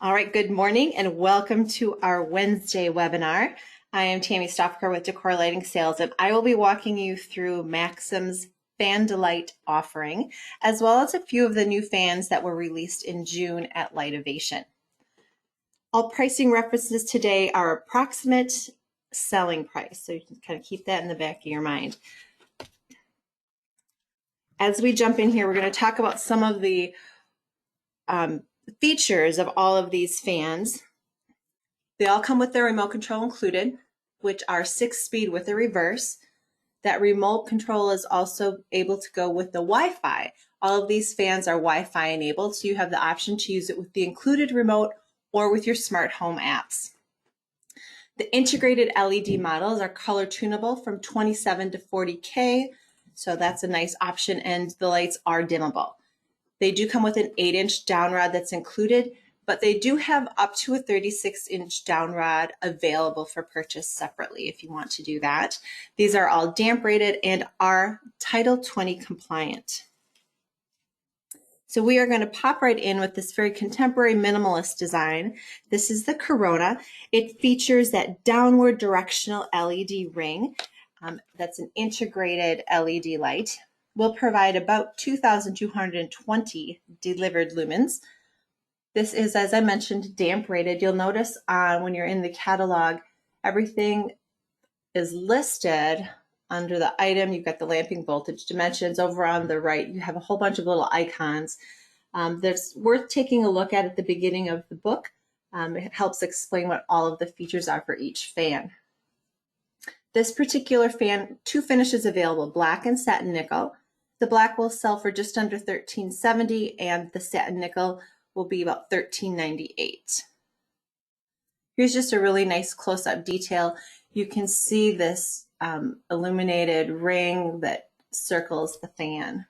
All right, good morning and welcome to our Wednesday webinar. I am Tammy Stoffker with Decor Lighting Sales, and I will be walking you through Maxim's FANDELIGHT offering, as well as a few of the new fans that were released in June at Lightovation. All pricing references today are approximate selling price, so you can kind of keep that in the back of your mind. As we jump in here, we're going to talk about some of the features of all of these fans. They all come with their remote control included, which are 6-speed with a reverse. That remote control is also able to go with the Wi-Fi. All of these fans are Wi-Fi enabled, so you have the option to use it with the included remote or with your smart home apps. The integrated LED models are color tunable from 27 to 40K, so that's a nice option, and the lights are dimmable. They do come with an 8-inch downrod that's included, but they do have up to a 36-inch downrod available for purchase separately if you want to do that. These are all damp rated and are Title 20 compliant. So we are going to pop right in with this very contemporary minimalist design. This is the Corona. It features that downward directional LED ring. That's an integrated LED light. Will provide about 2,220 delivered lumens. This is, as I mentioned, damp rated. You'll notice when you're in the catalog, everything is listed under the item. You've got the lamping voltage dimensions. Over on the right, you have a whole bunch of little icons that's worth taking a look at the beginning of the book. It helps explain what all of the features are for each fan. This particular fan, two finishes available, black and satin nickel. The black will sell for just under $13.70 and the satin nickel will be about $13.98. Here's just a really nice close-up detail. You can see this illuminated ring that circles the fan.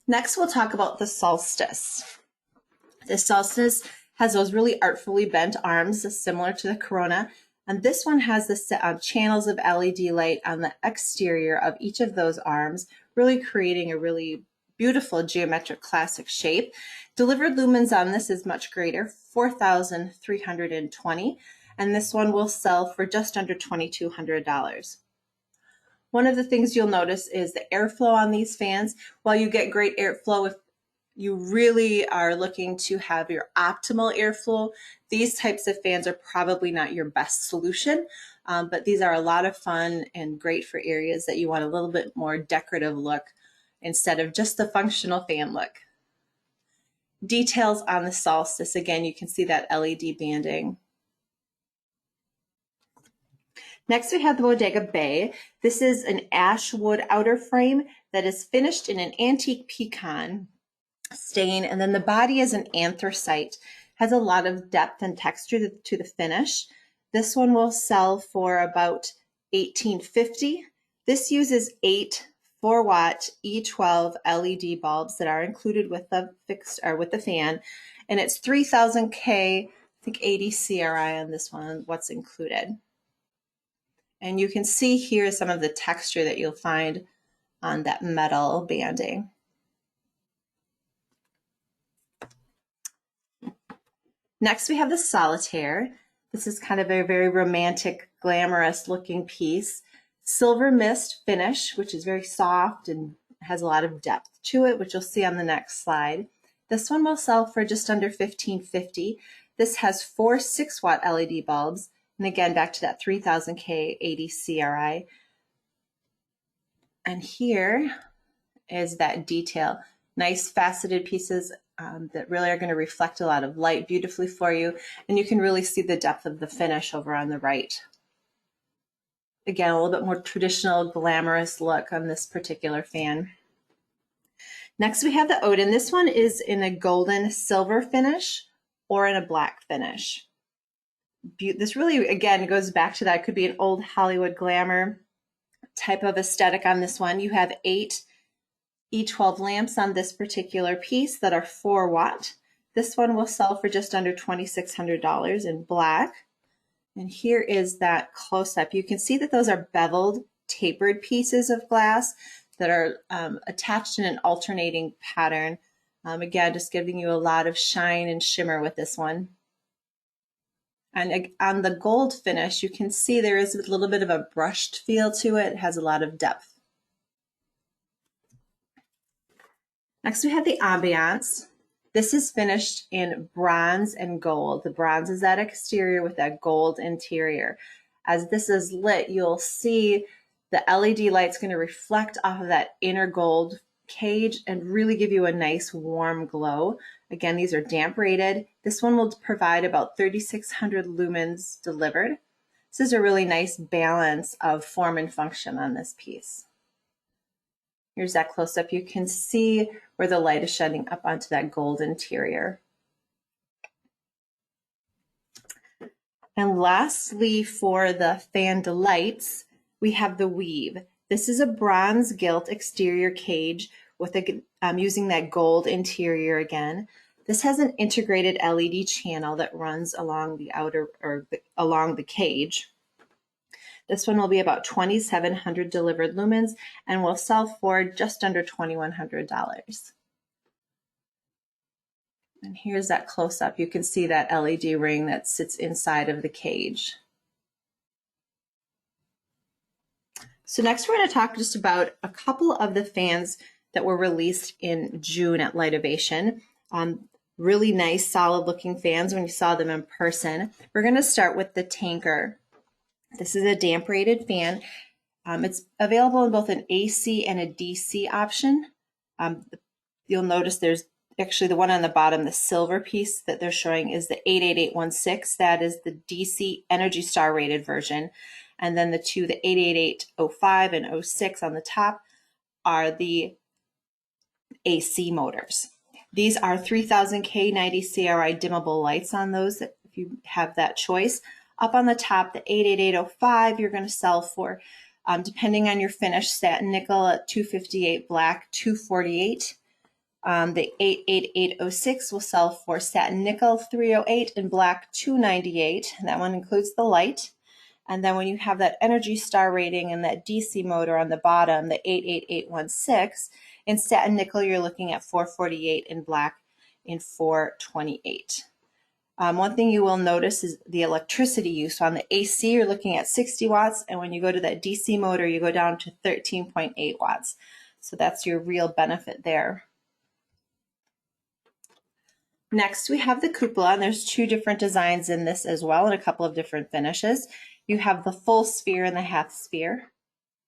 Next, we'll talk about the Solstice. The Solstice has those really artfully bent arms similar to the Corona. And this one has the channels of LED light on the exterior of each of those arms, really creating a really beautiful geometric classic shape. Delivered lumens on this is much greater, 4,320, and this one will sell for just under $2,200. One of the things you'll notice is the airflow on these fans. While you get great airflow if you really are looking to have your optimal airflow, these types of fans are probably not your best solution, but these are a lot of fun and great for areas that you want a little bit more decorative look instead of just the functional fan look. Details on the Solstice, again, you can see that LED banding. Next, we have the Bodega Bay. This is an ash wood outer frame that is finished in an antique pecan stain, and then the body is an anthracite. Has a lot of depth and texture to the finish. This one will sell for about $18.50. This uses 8 4-watt E12 LED bulbs that are included with the fan, and it's 3,000 K, I think 80 CRI on this one, what's included. And you can see here some of the texture that you'll find on that metal banding. Next, we have the Solitaire. This is kind of a very romantic, glamorous looking piece. Silver mist finish, which is very soft and has a lot of depth to it, which you'll see on the next slide. This one will sell for just under $15.50. This has 4 6-watt LED bulbs. And again, back to that 3,000 K 80 CRI. And here is that detail. Nice faceted pieces that really are going to reflect a lot of light beautifully for you. And you can really see the depth of the finish over on the right. Again, a little bit more traditional, glamorous look on this particular fan. Next, we have the Odin. This one is in a golden silver finish or in a black finish. This really, again, goes back to that. It could be an old Hollywood glamour type of aesthetic on this one. You have 8 E12 lamps on this particular piece that are 4-watt. This one will sell for just under $2,600 in black. And here is that close-up. You can see that those are beveled, tapered pieces of glass that are attached in an alternating pattern Again, just giving you a lot of shine and shimmer with this one. And on the gold finish, you can see there is a little bit of a brushed feel to it. It has a lot of depth. Next, we have the Ambience. This is finished in bronze and gold. The bronze is that exterior with that gold interior. As this is lit, you'll see the LED light's going to reflect off of that inner gold cage and really give you a nice warm glow. Again, these are damp rated. This one will provide about 3,600 lumens delivered. This is a really nice balance of form and function on this piece. Here's that close-up. You can see where the light is shedding up onto that gold interior. And lastly, for the FANDELIGHTS, we have the weave. This is a bronze gilt exterior cage with using that gold interior again. This has an integrated LED channel that runs along the outer or along the cage. This one will be about 2,700 delivered lumens and will sell for just under $2,100. And here's that close-up. You can see that LED ring that sits inside of the cage. So next we're going to talk just about a couple of the fans that were released in June at Lightovation. Really nice, solid-looking fans when you saw them in person. We're going to start with the Tanker. This is a damp-rated fan. It's available in both an AC and a DC option. You'll notice there's actually the one on the bottom, the silver piece that they're showing is the 88816. That is the DC Energy Star rated version. And then the two, the 88805 and 06 on the top, are the AC motors. These are 3000K 90 CRI dimmable lights on those if you have that choice. Up on the top, the 88805, you're going to sell for, depending on your finish, satin nickel at $258, black $248. The 88806 will sell for satin nickel $308 and black $298. That one includes the light. And then when you have that Energy Star rating and that DC motor on the bottom, the 88816, in satin nickel, you're looking at $448 and black in $428. One thing you will notice is the electricity use. On the AC, you're looking at 60 watts, and when you go to that DC motor, you go down to 13.8 watts. So that's your real benefit there. Next, we have the cupola, and there's two different designs in this as well, and a couple of different finishes. You have the full sphere and the half sphere.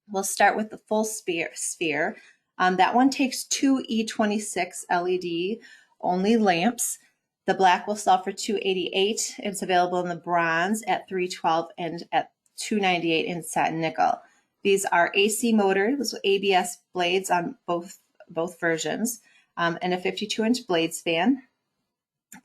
We'll start with the full sphere. That one takes two E26 LED only lamps. The black will sell for $288. It's available in the bronze at $312 and at $298 in satin nickel. These are AC motors with ABS blades on both versions, and a 52-inch blades fan.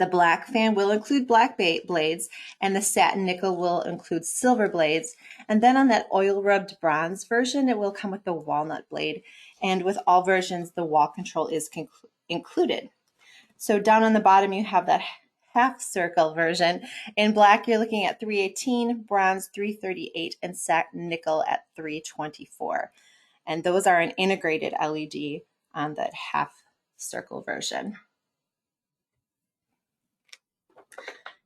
The black fan will include black blades, and the satin nickel will include silver blades. And then on that oil-rubbed bronze version, it will come with the walnut blade. And with all versions, the wall control is included. So down on the bottom, you have that half circle version. In black, you're looking at $318, bronze $338, and satin nickel at $324. And those are an integrated LED on that half circle version.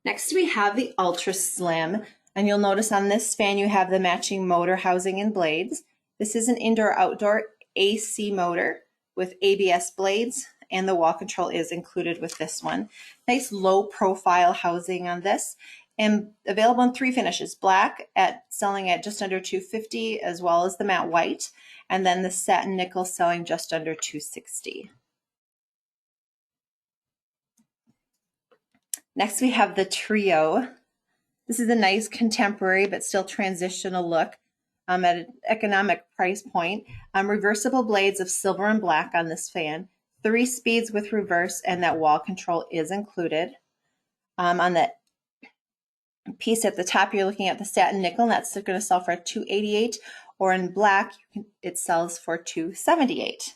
Next, we have the Ultra Slim, and you'll notice on this fan you have the matching motor housing and blades. This is an indoor-outdoor AC motor with ABS blades, and the wall control is included with this one. Nice low-profile housing on this, and available in three finishes: black selling at just under $250, as well as the matte white, and then the satin nickel selling just under $260. Next, we have the Trio. This is a nice contemporary but still transitional look at an economic price point. Reversible blades of silver and black on this fan. 3 speeds with reverse, and that wall control is included. On that piece at the top, you're looking at the satin nickel, and that's going to sell for $288, or in black, it sells for $278.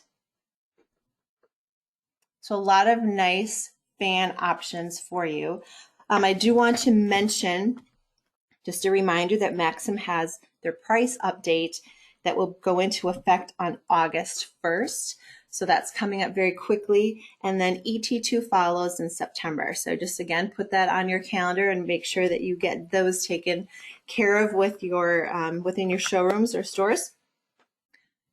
So a lot of nice fan options for you. I do want to mention, just a reminder, that Maxim has their price update that will go into effect on August 1st. So that's coming up very quickly. And then ET2 follows in September. So just again, put that on your calendar and make sure that you get those taken care of with your within your showrooms or stores.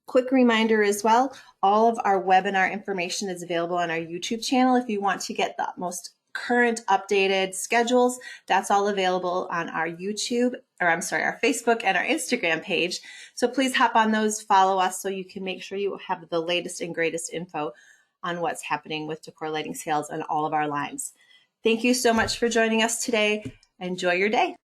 Quick reminder as well, all of our webinar information is available on our YouTube channel. If you want to get the most current updated schedules, that's all available on our YouTube, or I'm sorry, our Facebook and our Instagram page. So please hop on those, follow us so you can make sure you have the latest and greatest info on what's happening with decor lighting sales and all of our lines. Thank you so much for joining us today. Enjoy your day.